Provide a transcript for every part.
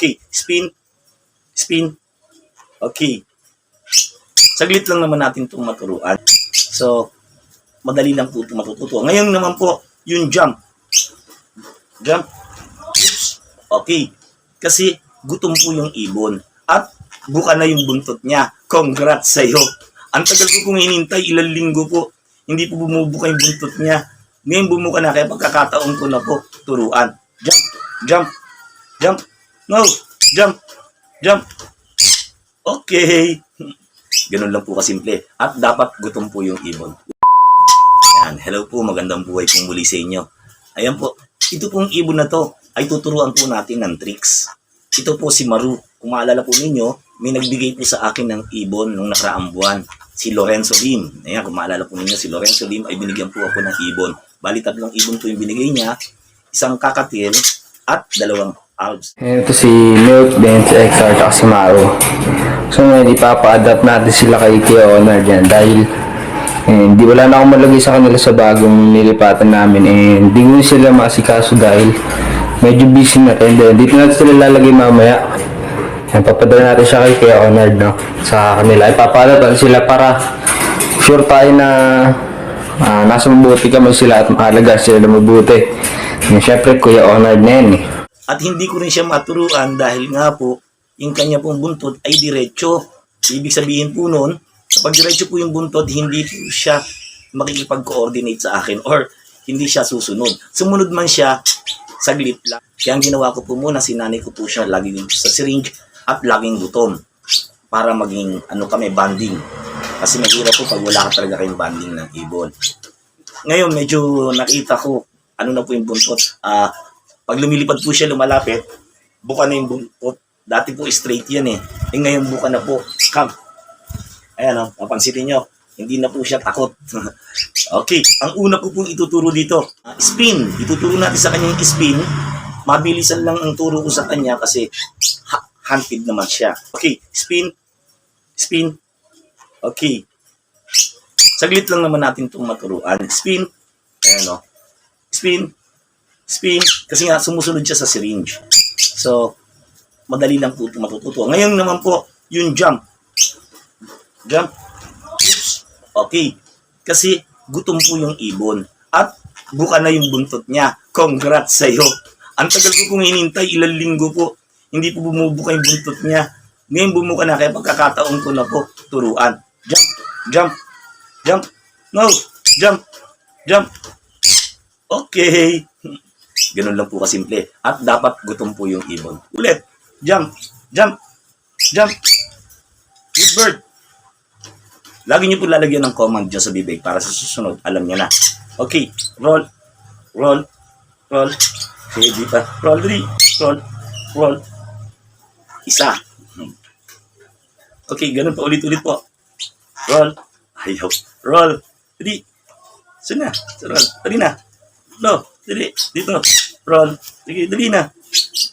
Okay, spin, spin. Okay. Saglit lang naman natin itong maturuan. So, madali lang po itong matututo. Ngayon naman po, yung jump. Jump. Oops. Okay. Kasi gutom po yung ibon. At buka na yung buntot niya. Congrats sa'yo. Ang tagal ko kung hinintay, ilang linggo po. Hindi po bumubuka yung buntot niya. Ngayon bumuka na, kaya pagkakataon ko na po turuan. Jump, jump, jump. No, jump, jump. Okay. Ganun lang po kasimple. At dapat gutom po yung ibon. Yan. Hello po, magandang buhay pong muli sa inyo. Ayan po, ito pong ibon na to ay tuturuan po natin ng tricks. Ito po si Maru. Kung maalala po ninyo, may nagbigay po sa akin ng ibon nung nakaraang buwan. Si Lorenzo Lim. Ayan, kung maalala po ninyo, si Lorenzo Lim ay binigyan po ako ng ibon. Bali, 3 ibon po yung binigay niya. Isang kakatil at 2 albs. Ito si Milk, Ben, si XR, at si Maru. So ngayon, ipapa-adapt natin sila kay Kuya Honor dyan dahil hindi wala na akong malagay sa kanila sa bagong nilipatan namin hindi ko sila masikaso dahil medyo busy na rin. Dito natin sila lalagay mamaya. Yan, papadala natin siya kay Kuya Honor, no? Sa kanila. Ipapa-adapt sila para sure tayo na nasa mabuti kami sila at maalaga sila na mabuti. Siyempre, Kuya Honor na yan eh. At hindi ko rin siya maturuan dahil nga po, yung kanya pong buntot ay diretso. Ibig sabihin po nun, kapag diretso po yung buntot, hindi po siya makikipag-coordinate sa akin or hindi siya susunod. Sumunod man siya, saglit lang. Kaya ang ginawa ko po muna, sinanay ko po siya laging sa syringe at laging gutom para maging kami, banding. Kasi mahirap po pag wala ka talaga kayong banding ng ibon. Ngayon, medyo nakita ko, na po yung buntot. Pag lumilipad po siya, lumalapit, buka na yung buntot. Dati po straight yan eh. Ngayon buka na po. Come. Ayan o, napansin nyo. Hindi na po siya takot. Okay, ang una po pong ituturo dito, spin. Ituturo natin sa kanya yung spin. Mabilisan lang ang turo ko sa kanya kasi hunted naman siya. Okay, spin. Spin. Okay. Saglit lang naman natin itong maturuan. Spin. Ayan o. Spin. Spin. Kasi nga, sumusunod siya sa syringe. So, madali lang po itong matututo. Ngayon naman po, yung jump. Jump. Oops. Okay. Kasi gutom po yung ibon. At buka na yung buntot niya. Congrats sa'yo. Ang tagal ko kung hinintay, ilang linggo po. Hindi po bumubuka yung buntot niya. Ngayon bumuka na, kaya pagkakataon ko na po turuan. Jump. Jump. Jump. No. Jump. Jump. Okay. Ganun lang po kasimple. At dapat gutom po yung ibon. Ulit. Jump. Jump. Jump. Good bird. Lagi niyo po lalagyan ng command dyan sa bibig para sa susunod, alam niya na. Okay. Roll. Roll. Roll. Okay, di pa. Roll. 3. Roll. Roll. Isa. Okay, ganun pa ulit-ulit po. Roll. Ayaw. Roll. 3. Saan na? Roll. Dali na. No. Dali. Dito. Roll. Sige, dali na.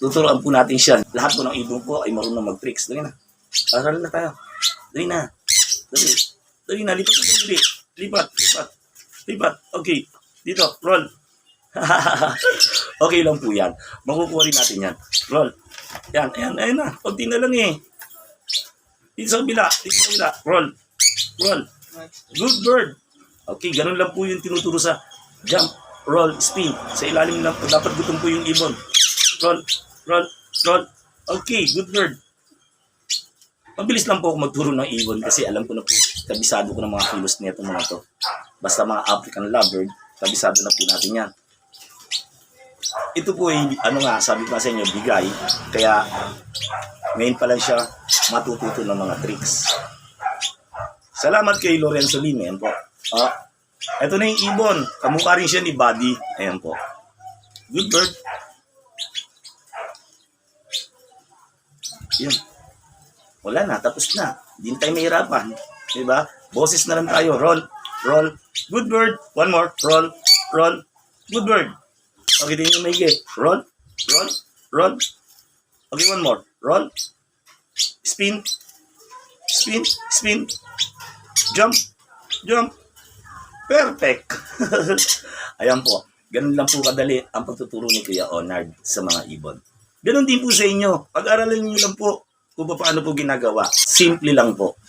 Tuturuan po natin siya. Lahat po ng ibon po ay marunong mag-tricks. Dali na. Paral na tayo. Dali na. Dali. Dali na. Lipat na dali. Lipat. Lipat. Lipat. Okay. Dito. Roll. Okay lang po yan. Makukuha rin natin yan. Roll. Yan. Ayan. Ayan na. Kunti na lang eh. Dito sa kabila. Dito sa kabila. Roll. Roll. Good bird. Okay. Ganun lang po yung tinuturo sa jump, roll, spin. Sa ilalim lang po. Dapat gutom po yung ibon. Roll, roll, roll. Okay, good bird. Mabilis lang po ako magturo ng ibon kasi alam ko na po, kabisado ko ng mga kilos nito mga to. Basta mga African lovebird, kabisado na po natin yan. Ito po ay, sabi ko sa inyo, bigay. Kaya, ngayon pa lang siya matututo ng mga tricks. Salamat kay Lorenzo Lim. Ayan po. Ito na yung ibon. Kamukha rin siya ni Buddy. Ayan po. Good bird. Yun. Wala na. Tapos na. Hindi na tayo mahirapan. Diba? Boses na lang tayo. Roll. Roll. Good bird. One more. Roll. Roll. Good bird. Okay, din yung may roll. Roll. Roll. Okay, one more. Roll. Spin. Spin. Spin. Jump. Jump. Perfect. Ayan po. Ganun lang po kadali ang pagtuturo ni Kuya Honor sa mga ibon. Ganon din po sa inyo. Pag-aralan niyo lang po kung paano po ginagawa. Simple lang po.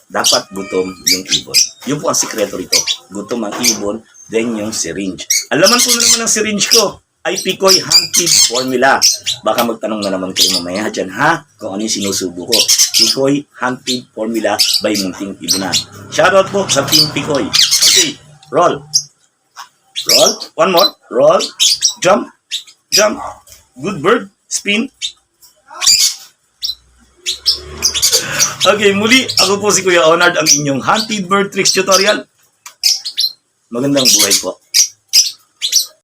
Dapat gutom yung ibon. Yun po ang sikreto rito. Gutom ang ibon, then yung syringe. Alaman po na naman ang syringe ko ay Picoy Hand Feed Formula. Baka magtanong na naman kayo mamaya dyan, ha? Kung ano yung sinusubo ko. Picoy Hand Feed Formula by Munting Ibunan. Shoutout po sa Team Picoy. Okay, roll. Roll. One more. Roll. Jump. Jump. Good bird. Spin. Okay, muli, ako po si Kuya Onard, ang inyong Hunted Bird Tricks Tutorial. Magandang buhay po.